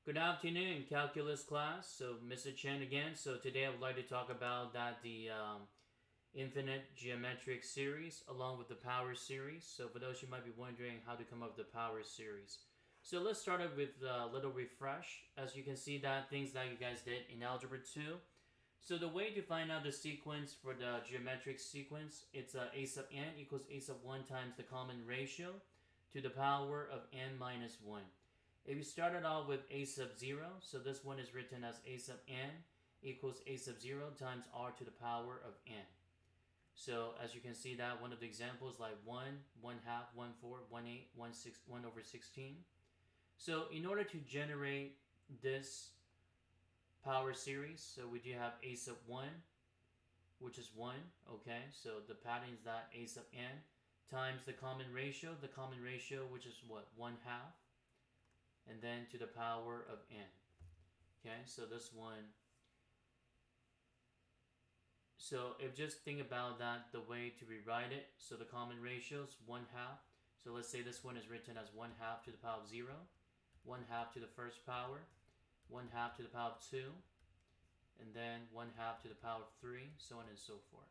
Good afternoon, calculus class. So, Mr. Chen again. So, today I would like to talk about the infinite geometric series along with the power series. So, for those you might be wondering how to come up with the power series. So, let's start off with a little refresh. As you can see, that things that you guys did in Algebra 2. So, the way to find out the sequence for the geometric sequence, it's a sub n equals a sub 1 times the common ratio to the power of n minus 1. If we started off with a sub 0, so this one is written as a sub n equals a sub 0 times r to the power of n. So as you can see that one of the examples like 1, 1 half, 1 4, 1 8, 1 6, 1 over 16. So in order to generate this power series, so we do have a sub 1, which is 1, okay? So the pattern is that a sub n times the common ratio which is what? 1 half. And then to the power of n. Okay, so this one. So if just think about that, the way to rewrite it. So the common ratio is 1 half. So let's say this one is written as 1 half to the power of 0, 1 half to the first power, 1 half to the power of 2, and then 1 half to the power of 3, so on and so forth.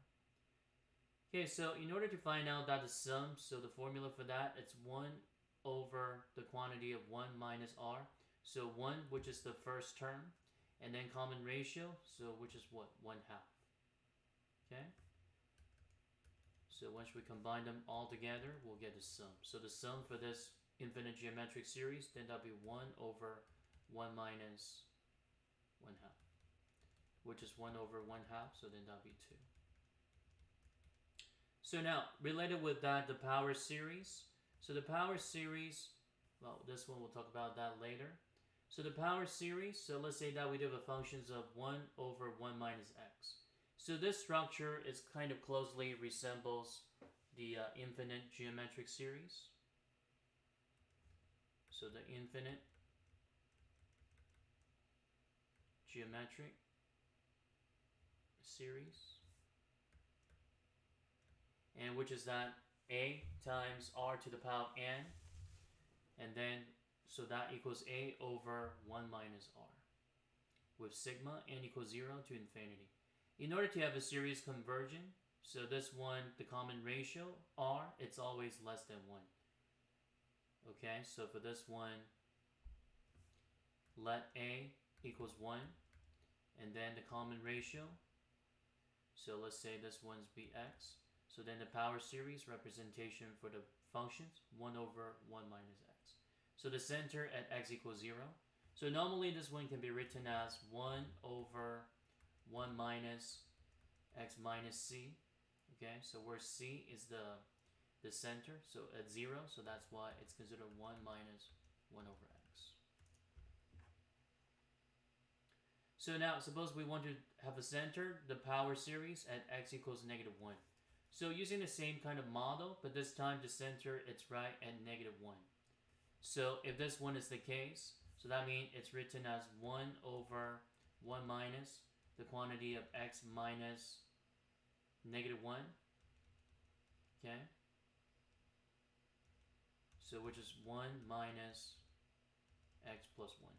Okay, so in order to find out that the sum, so the formula for that, it's 1 over the quantity of 1 minus r. So 1, which is the first term, and then common ratio, so which is what? 1 half. Okay? So once we combine them all together, we'll get the sum. So the sum for this infinite geometric series, then that'll be 1 over 1 minus 1 half, which is 1 over 1 half, so then that'll be 2. So now, related with that, the power series. So the power series, well, this one we'll talk about that later. So the power series, so let's say that we do the functions of 1 over 1 minus x. So this structure is kind of closely resembles the infinite geometric series. So the infinite geometric series. And which is that a times r to the power of n, and then so that equals a over 1 minus r, with sigma n equals 0 to infinity. In order to have a series conversion, so this one, the common ratio r, it's always less than 1. Okay, so for this one, let a equals 1, and then the common ratio, so let's say this one's bx. So then the power series representation for the functions, 1 over 1 minus x. So the center at x equals 0. So normally this one can be written as 1 over 1 minus x minus c. Okay, so where c is the center, so at 0, so that's why it's considered 1 minus 1 over x. So now suppose we want to have a center, the power series at x equals negative 1. So using the same kind of model, but this time the center, it's right at negative 1. So if this one is the case, so that means it's written as 1 over 1 minus the quantity of x minus negative 1. Okay? So which is 1 minus x plus 1.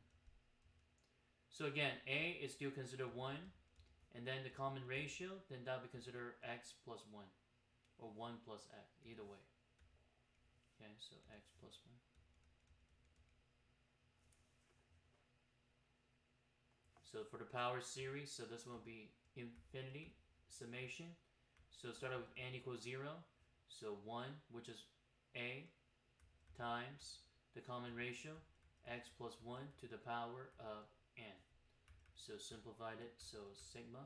So again, a is still considered 1, and then the common ratio, then that will be considered x plus 1. Or 1 plus x, either way. Okay, so x plus 1. So for the power series, so this will be infinity summation. So start out with n equals 0. So 1, which is a, times the common ratio, x plus 1 to the power of n. So simplified it, so sigma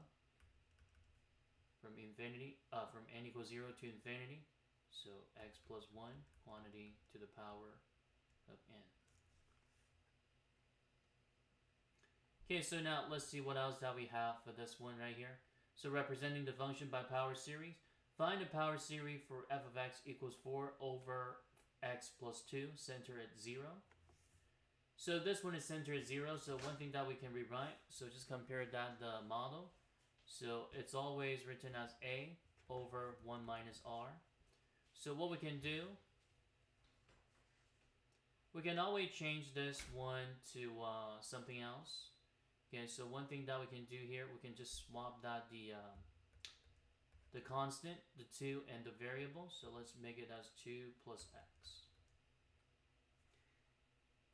from infinity, from n equals 0 to infinity, so x plus 1 quantity to the power of n. Okay, so now let's see what else that we have for this one right here. So representing the function by power series, find the power series for f of x equals 4 over x plus 2, center at 0. So this one is centered at 0, so one thing that we can rewrite, so just compare that the model. So it's always written as a over 1 minus r. So what we can do, We can always change this one to something else. Okay, so one thing that we can do here, we can just swap that the constant, the 2, and the variable. So let's make it as 2 plus x.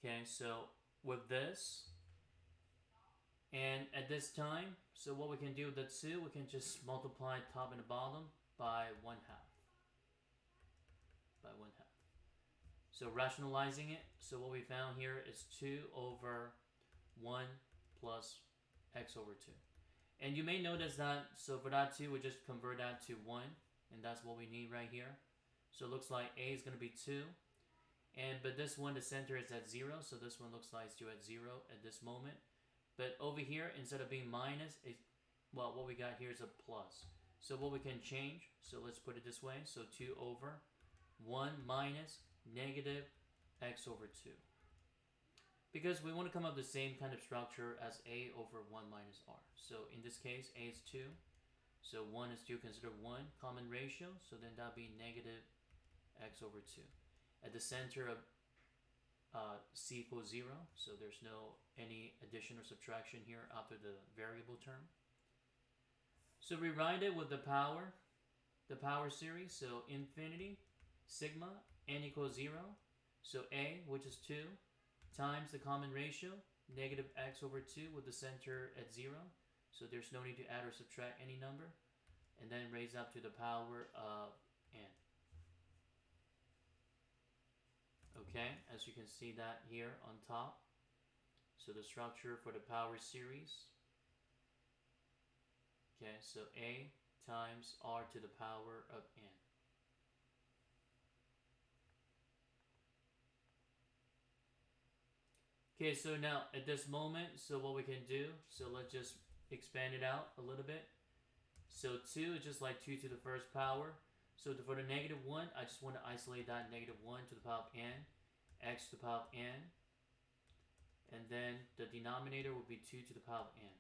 Okay, so with this, and at this time, so what we can do with the 2, we can just multiply top and the bottom by 1/2. By 1/2. So rationalizing it, so what we found here is 2 over 1 plus x over 2. And you may notice that, so for that 2, we just convert that to 1, and that's what we need right here. So it looks like a is going to be 2, but this one, the center is at 0, so this one looks like it's due at 0 at this moment. But over here, instead of being minus, well, what we got here is a plus. So what we can change, so let's put it this way, so 2 over 1 minus negative x over 2. Because we want to come up with the same kind of structure as a over 1 minus r. So in this case, a is 2. So 1 is 2, consider 1 common ratio. So then that would be negative x over 2. At the center of c equals 0. So there's no any addition or subtraction here after the variable term. So rewrite it with the power series. So infinity, sigma, n equals 0. So a, which is 2, times the common ratio, negative x over 2 with the center at 0. So there's no need to add or subtract any number. And then raise up to the power of n. Okay, as you can see that here on top. So the structure for the power series. Okay, so a times r to the power of n. Okay, so now at this moment, so what we can do, so let's just expand it out a little bit. So 2 is just like 2 to the first power. So for the negative 1, I just want to isolate that negative 1 to the power of n, x to the power of n, and then the denominator will be 2 to the power of n.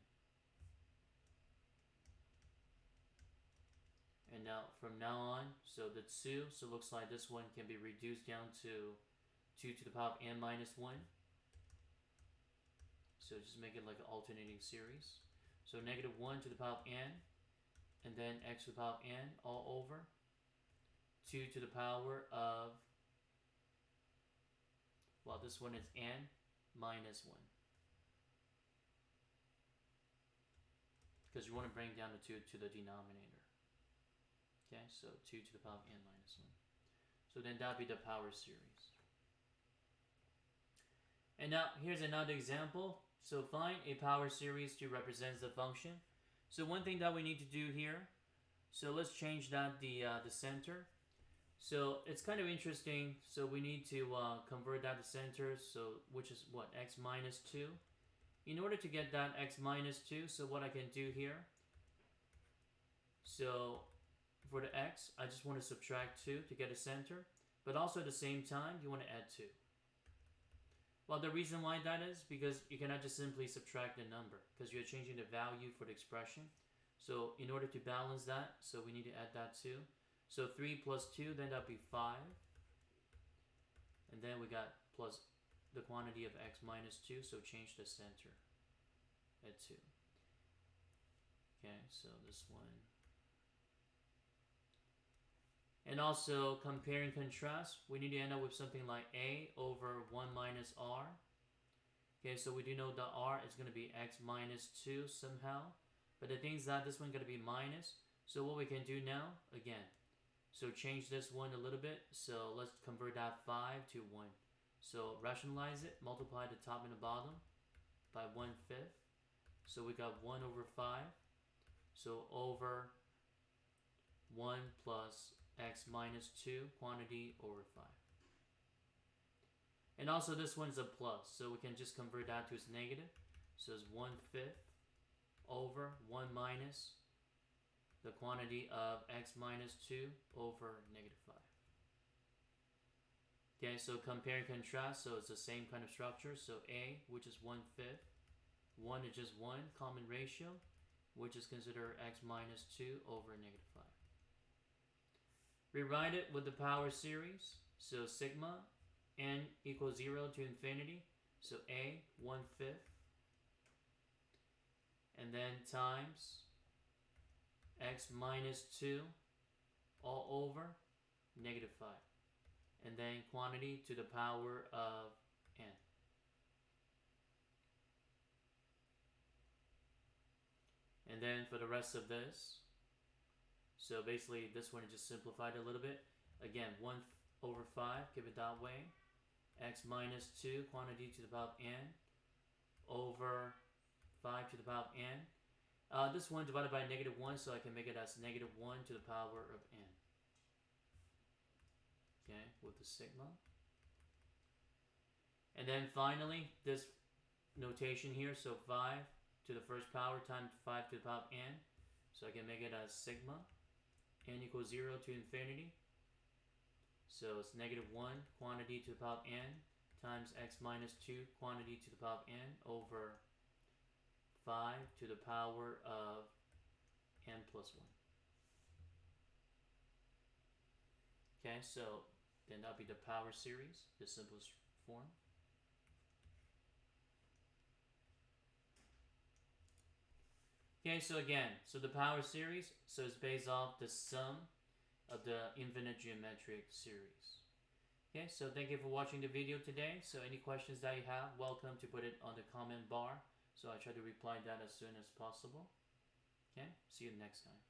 And now from now on, so the 2, so it looks like this one can be reduced down to 2 to the power of n minus 1. So just make it like an alternating series. So negative 1 to the power of n, and then x to the power of n all over 2 to the power of, well, this one is n minus 1. Because you want to bring down the 2 to the denominator. Okay, so 2 to the power of n minus 1. So then that would be the power series. And now here's another example. So find a power series to represent the function. So one thing that we need to do here, so let's change that the center. So it's kind of interesting. So we need to convert that to center. So which is what, x minus 2. In order to get that x minus 2, so what I can do here. So for the x, I just want to subtract 2 to get a center. But also at the same time, you want to add 2. Well, the reason why that is because you cannot just simply subtract the number because you're changing the value for the expression. So in order to balance that, so we need to add that 2. So 3 plus 2, then that'll be 5. And then we got plus the quantity of x minus 2, so change the center at 2. Okay, so this one. And also, compare and contrast, we need to end up with something like a over 1 minus r. Okay, so we do know that r is going to be x minus 2 somehow. But the thing is that this one's going to be minus. So what we can do now, again, so change this one a little bit. So let's convert that 5 to 1. So rationalize it, multiply the top and the bottom by 1/5. So we got 1 over 5. So over 1 plus x minus 2 quantity over 5. And also this one's a plus, so we can just convert that to its negative. So it's 1/5 over 1 minus the quantity of x minus 2 over negative 5. Okay, so compare and contrast, so it's the same kind of structure. So a, which is 1/5, 1 is just 1, common ratio, which is considered x minus 2 over negative 5. Rewrite it with the power series. So sigma, n equals 0 to infinity, so a 1/5, and then times x minus 2 all over -5, and then quantity to the power of n. And then for the rest of this, so basically this one is just simplified a little bit. Again, 1/5, give it that way. X minus 2, quantity to the power of n, over 5 to the power of n. This one divided by -1, so I can make it as -1 to the power of n. Okay, with the sigma. And then finally, this notation here, so 5 to the first power times 5 to the power of n. So I can make it as sigma n equals 0 to infinity. So it's -1 quantity to the power of n times x minus 2 quantity to the power of n over 5 to the power of n plus 1. Okay, so then that'll be the power series, the simplest form. Okay, so again, so the power series, so it's based off the sum of the infinite geometric series. Okay, so thank you for watching the video today. So any questions that you have, welcome to put it on the comment bar. So I try to reply that as soon as possible. Okay, see you next time.